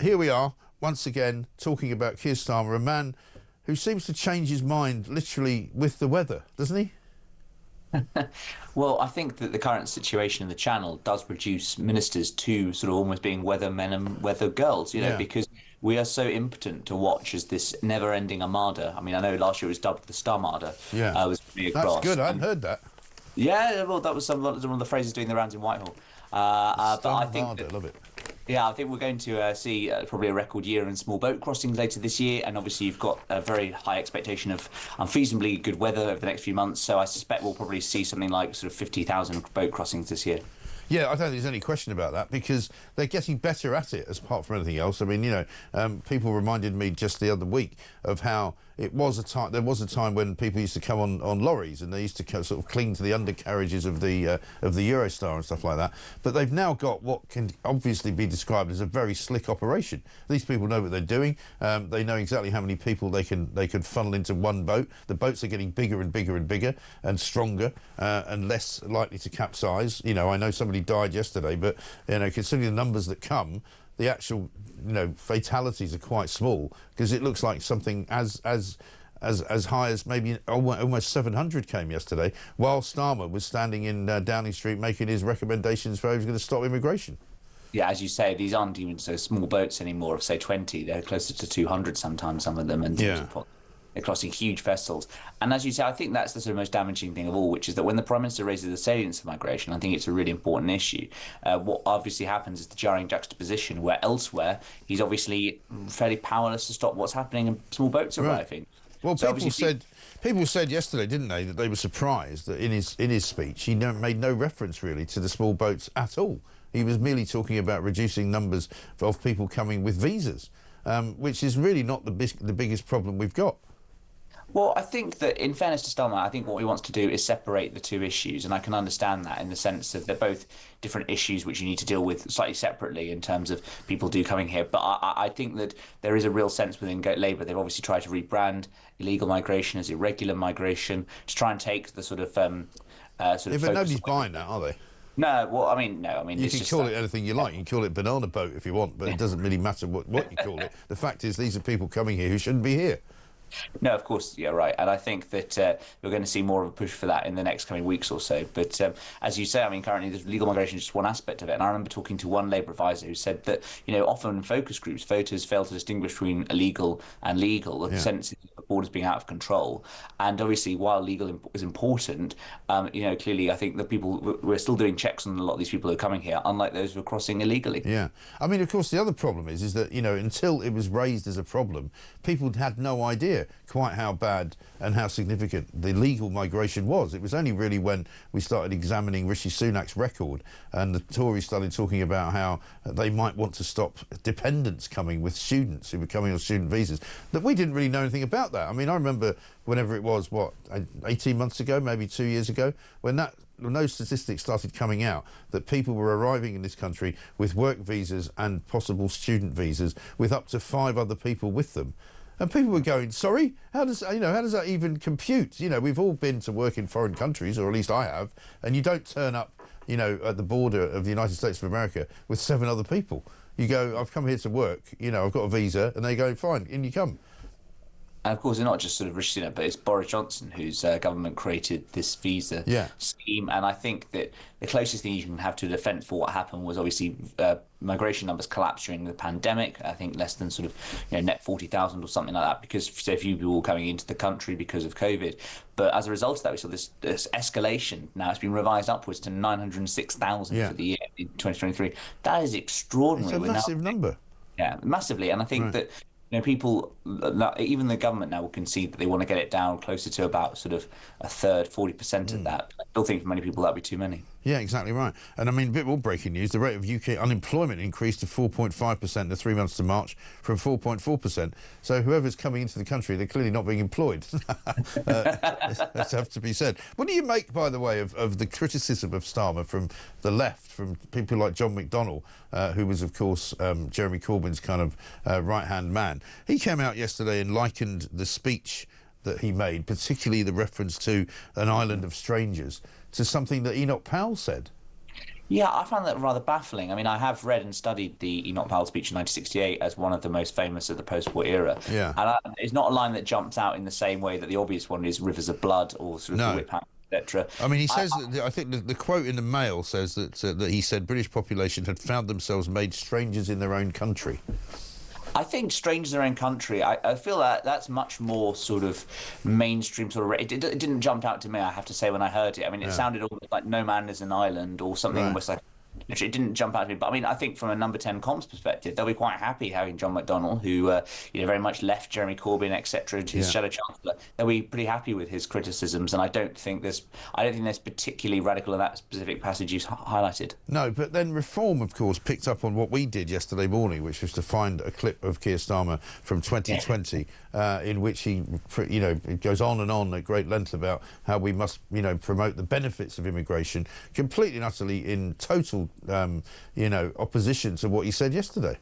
here we are, once again, talking about Keir Starmer, a man who seems to change his mind literally with the weather, doesn't he? Well, I think that the current situation in the Channel does reduce ministers to sort of almost being weather men and weather girls, because we are so impotent to watch as this never-ending armada. I mean, I know last year it was dubbed the Starm-arda. Yeah. Was coming across. That's good, I hadn't heard that. Yeah, well, that was one of the phrases doing the rounds in Whitehall. But I think I love it. Yeah, I think we're going to see probably a record year in small boat crossings later this year, and obviously you've got a very high expectation of unfeasibly good weather over the next few months, so I suspect we'll probably see something like sort of 50,000 boat crossings this year. Yeah, I don't think there's any question about that, because they're getting better at it, as apart from anything else. I mean, people reminded me just the other week of how there was a time when people used to come on lorries, and they used to sort of cling to the undercarriages of the Eurostar and stuff like that. But they've now got what can obviously be described as a very slick operation. These people know what they're doing. They know exactly how many people they can funnel into one boat. The boats are getting bigger and bigger and bigger and stronger and less likely to capsize. I know somebody died yesterday, but considering the numbers that come, the actual fatalities are quite small, because it looks like something as high as maybe almost 700 came yesterday, while Starmer was standing in Downing Street making his recommendations for how he was going to stop immigration. Yeah, as you say, these aren't even so small boats anymore of, say, 20. They're closer to 200 sometimes, some of them, and they're crossing huge vessels. And as you say, I think that's the sort of most damaging thing of all, which is that when the Prime Minister raises the salience of migration, I think it's a really important issue. What obviously happens is the jarring juxtaposition, where elsewhere he's obviously fairly powerless to stop what's happening in small boats arriving. Right. Well, so people said yesterday, didn't they, that they were surprised that in his speech he made no reference really to the small boats at all. He was merely talking about reducing numbers of people coming with visas, which is really not the biggest problem we've got. Well, I think that in fairness to Starmer, I think what he wants to do is separate the two issues, and I can understand that in the sense that they're both different issues which you need to deal with slightly separately in terms of people coming here. But I think that there is a real sense within Labour. They've obviously tried to rebrand illegal migration as irregular migration to try and take the sort of but nobody's buying that, are they? No, well, I mean, no. I mean, you can call it anything you like. You can call it banana boat if you want, but it doesn't really matter what you call it. The fact is, these are people coming here who shouldn't be here. No, of course, yeah, right. And I think that we're going to see more of a push for that in the next coming weeks or so. But as you say, I mean, currently there's legal migration is just one aspect of it. And I remember talking to one Labour advisor who said that, often in focus groups, voters fail to distinguish between illegal and legal, the sense of the borders being out of control. And obviously, while legal is important, clearly I think that we're still doing checks on a lot of these people who are coming here, unlike those who are crossing illegally. Yeah. I mean, of course, the other problem is that, until it was raised as a problem, people had no idea quite how bad and how significant the legal migration was. It was only really when we started examining Rishi Sunak's record and the Tories started talking about how they might want to stop dependents coming with students who were coming on student visas that we didn't really know anything about that. I mean, I remember whenever it was, 18 months ago, maybe 2 years ago, when those statistics started coming out that people were arriving in this country with work visas and possible student visas with up to 5 other people with them. And people were going, sorry, how does that even compute? We've all been to work in foreign countries, or at least I have, and you don't turn up, at the border of the United States of America with 7 other people. You go, I've come here to work, I've got a visa, and they go, fine, in you come. And of course, it's not just sort of Rishi Sunak, but it's Boris Johnson whose government created this visa scheme. And I think that the closest thing you can have to a defence for what happened was obviously migration numbers collapsed during the pandemic. I think less than sort of net 40,000 or something like that, because so few people were coming into the country because of COVID. But as a result of that, we saw this escalation. Now it's been revised upwards to 906,000 for the year in 2023. That is extraordinary. It's a massive number. Yeah, massively. And I think that people, even the government now will concede that they want to get it down closer to about sort of a third, 40% of that. I still think for many people that'd be too many. Yeah, exactly right. And I mean, a bit more breaking news, the rate of UK unemployment increased to 4.5% in the 3 months to March from 4.4%. So whoever's coming into the country, they're clearly not being employed. That's have to be said. What do you make, by the way, of the criticism of Starmer from the left, from people like John McDonnell, who was, of course, Jeremy Corbyn's kind of right-hand man? He came out yesterday and likened the speech that he made, particularly the reference to an island of strangers, to something that Enoch Powell said. Yeah, I found that rather baffling. I mean, I have read and studied the Enoch Powell speech in 1968 as one of the most famous of the post-war era. Yeah. And it's not a line that jumps out in the same way that the obvious one is rivers of blood or sort of the No. whip hand, etc. I mean, he says that I think the quote in the Mail says that he said British population had found themselves made strangers in their own country. I think strangers in their own country, I feel that that's much more sort of mainstream sort of. It didn't jump out to me, I have to say, when I heard it. I mean, it sounded almost like No Man is an Island or something almost like. It didn't jump out to me, but I mean, I think from a number 10 comms perspective, they'll be quite happy having John McDonnell, who very much left Jeremy Corbyn, etc., to his shadow chancellor. They'll be pretty happy with his criticisms, and I don't think there's particularly radical in that specific passage you highlighted. No, but then Reform, of course, picked up on what we did yesterday morning, which was to find a clip of Keir Starmer from 2020, in which he, it goes on and on at great length about how we must, promote the benefits of immigration, completely and utterly in total opposition to what he said yesterday.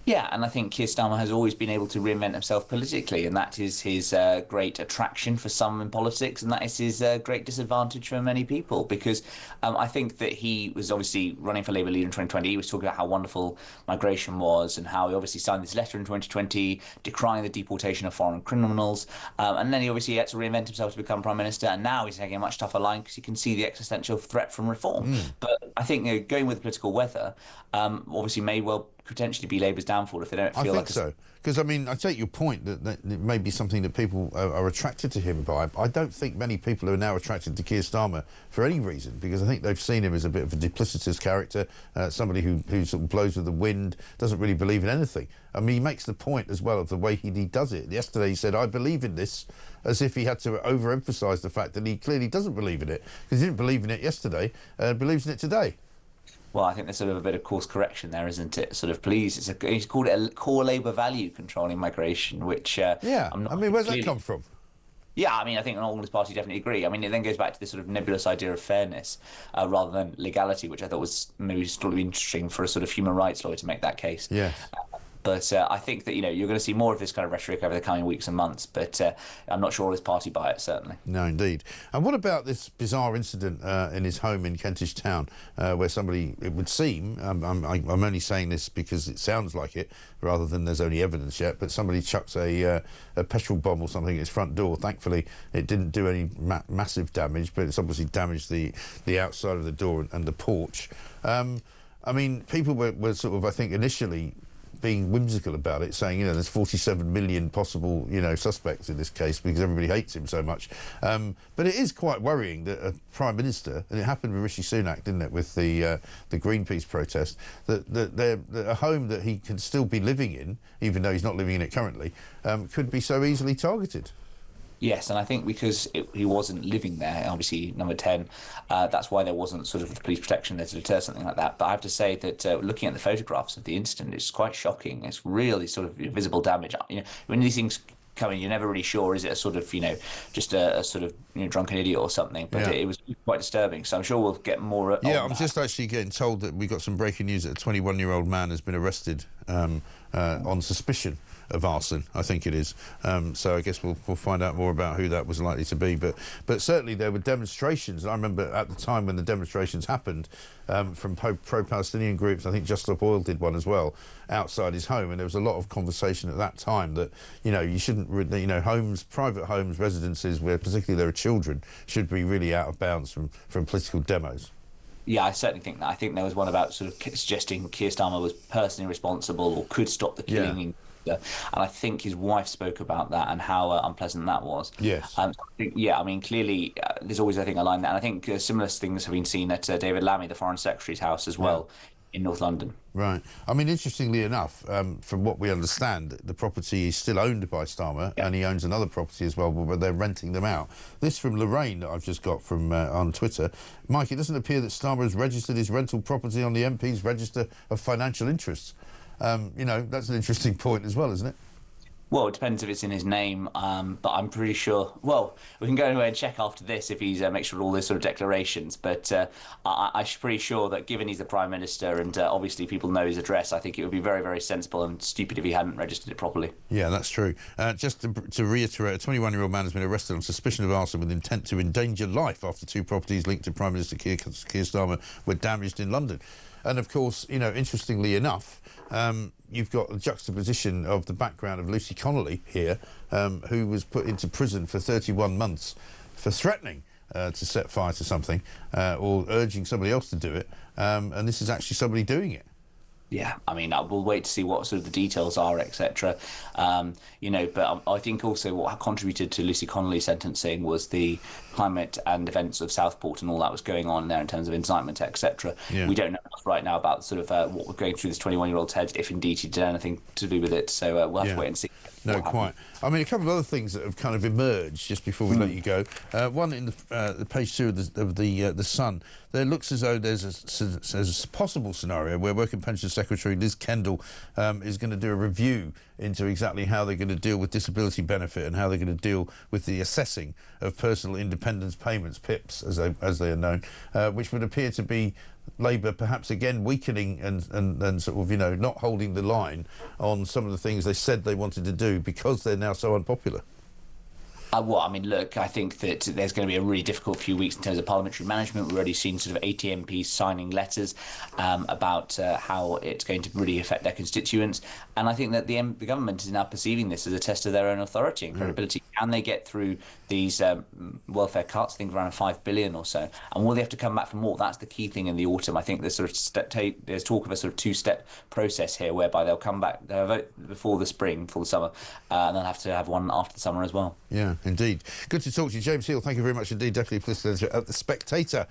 Yeah, and I think Keir Starmer has always been able to reinvent himself politically, and that is his great attraction for some in politics, and that is his great disadvantage for many people, because I think that he was obviously running for Labour leader in 2020. He was talking about how wonderful migration was and how he obviously signed this letter in 2020 decrying the deportation of foreign criminals, and then he obviously had to reinvent himself to become Prime Minister, and now he's taking a much tougher line because he can see the existential threat from reform. But I think going with political weather obviously may well potentially be Labour's downfall if they don't feel like... I think so. Because, I mean, I take your point that it may be something that people are attracted to him by. I don't think many people are now attracted to Keir Starmer for any reason, because I think they've seen him as a bit of a duplicitous character, somebody who sort of blows with the wind, doesn't really believe in anything. I mean, he makes the point as well of the way he does it. Yesterday he said, I believe in this, as if he had to overemphasise the fact that he clearly doesn't believe in it, because he didn't believe in it yesterday, believes in it today. Well, I think there's sort of a bit of course correction there, isn't it? Sort of, please, he's called it a core Labour value, controlling migration, which I mean, where's that come from? Yeah, I mean, I think an All Party definitely agree. I mean, it then goes back to this sort of nebulous idea of fairness rather than legality, which I thought was maybe sort of interesting for a sort of human rights lawyer to make that case. Yes. But I think that, you're going to see more of this kind of rhetoric over the coming weeks and months, but I'm not sure all his party buy it, certainly. No, indeed. And what about this bizarre incident in his home in Kentish Town, where somebody, it would seem, I'm only saying this because it sounds like it, rather than there's only evidence yet, but somebody chucks a petrol bomb or something at his front door. Thankfully, it didn't do any massive damage, but it's obviously damaged the outside of the door and the porch. I mean, people were sort of, I think, initially being whimsical about it, saying, there's 47 million possible, suspects in this case because everybody hates him so much. But it is quite worrying that a Prime Minister, and it happened with Rishi Sunak, didn't it, with the Greenpeace protest, that a home that he can still be living in, even though he's not living in it currently, could be so easily targeted. Yes, and I think because he wasn't living there, obviously number 10, that's why there wasn't sort of police protection there to deter something like that. But I have to say that looking at the photographs of the incident, it's quite shocking. It's really sort of visible damage. When these things come in, you're never really sure, is it a sort of, just a sort of drunken idiot or something? But it was quite disturbing. So I'm sure we'll get more. Yeah, I'm just actually getting told that we got some breaking news that a 21-year-old man has been arrested on suspicion of arson, I think it is. So I guess we'll find out more about who that was likely to be. But certainly there were demonstrations. I remember at the time when the demonstrations happened from pro-Palestinian groups. I think Just Stop Oil did one as well outside his home, and there was a lot of conversation at that time that you shouldn't, homes, private homes, residences where particularly there are children, should be really out of bounds from political demos. Yeah, I certainly think that. I think there was one about sort of suggesting Keir Starmer was personally responsible or could stop the killing. And I think his wife spoke about that and how unpleasant that was. Yes. Clearly, there's always, I think, a line there. And I think similar things have been seen at David Lammy, the Foreign Secretary's house as well, in North London. Right. I mean, interestingly enough, from what we understand, the property is still owned by Starmer, and he owns another property as well, but they're renting them out. This from Lorraine that I've just got from on Twitter. Mike, it doesn't appear that Starmer has registered his rental property on the MP's register of financial interests. That's an interesting point as well, isn't it? Well, it depends if it's in his name, but I'm pretty sure. Well, we can go away and check after this if he's made sure all those sort of declarations. But I'm pretty sure that given he's the Prime Minister and obviously people know his address, I think it would be very, very sensible and stupid if he hadn't registered it properly. Yeah, that's true. Just to reiterate, a 21-year-old man has been arrested on suspicion of arson with intent to endanger life after 2 properties linked to Prime Minister Keir Starmer were damaged in London. And of course, you know, interestingly enough, you've got a juxtaposition of the background of Lucy Connolly here, who was put into prison for 31 months for threatening to set fire to something or urging somebody else to do it. And this is actually somebody doing it. Yeah, I mean, we'll wait to see what sort of the details are, etc. You know, but I think also what contributed to Lucy Connolly's sentencing was the climate and events of Southport and all that was going on there in terms of incitement, etc. Yeah. We don't know enough right now about sort of what we're going through this 21-year-old's head, if indeed he did anything to do with it. So we'll have to wait and see. No, quite. I mean, a couple of other things that have kind of emerged just before we let you go. One in the page 2 of the Sun. There looks as though there's a possible scenario where Work and Pension Secretary Liz Kendall is going to do a review into exactly how they're going to deal with disability benefit and how they're going to deal with the assessing of personal independence payments, PIPs, as they are known, which would appear to be Labour perhaps again weakening and sort of, you know, not holding the line on some of the things they said they wanted to do because they're now so unpopular. Well, I mean, look, I think that there's going to be a really difficult few weeks in terms of parliamentary management. We've already seen sort of 80 MPs signing letters about how it's going to really affect their constituents. And I think that the government is now perceiving this as a test of their own authority and credibility. Can they get through these welfare cuts, I think around 5 billion or so? And will they have to come back for more? That's the key thing in the autumn. I think there's sort of there's talk of a sort of 2-step process here whereby they'll come back, they'll vote before the spring, before the summer, and they'll have to have one after the summer as well. Yeah, indeed. Good to talk to you, James Heale. Thank you very much indeed, Deputy Police Editor at The Spectator.